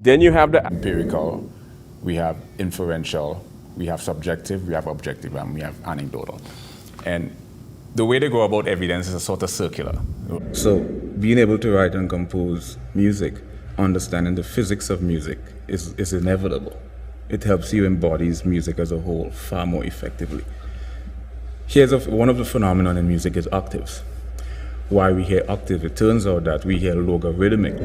Then you have the empirical, we have inferential, we have subjective, we have objective, and we have anecdotal. And the way they go about evidence is a sort of circular. So being able to write and compose music, understanding the physics of music is inevitable. It helps you embody music as a whole far more effectively. Here's one of the phenomena in music is octaves. Why we hear octave, it turns out that we hear logarithmic.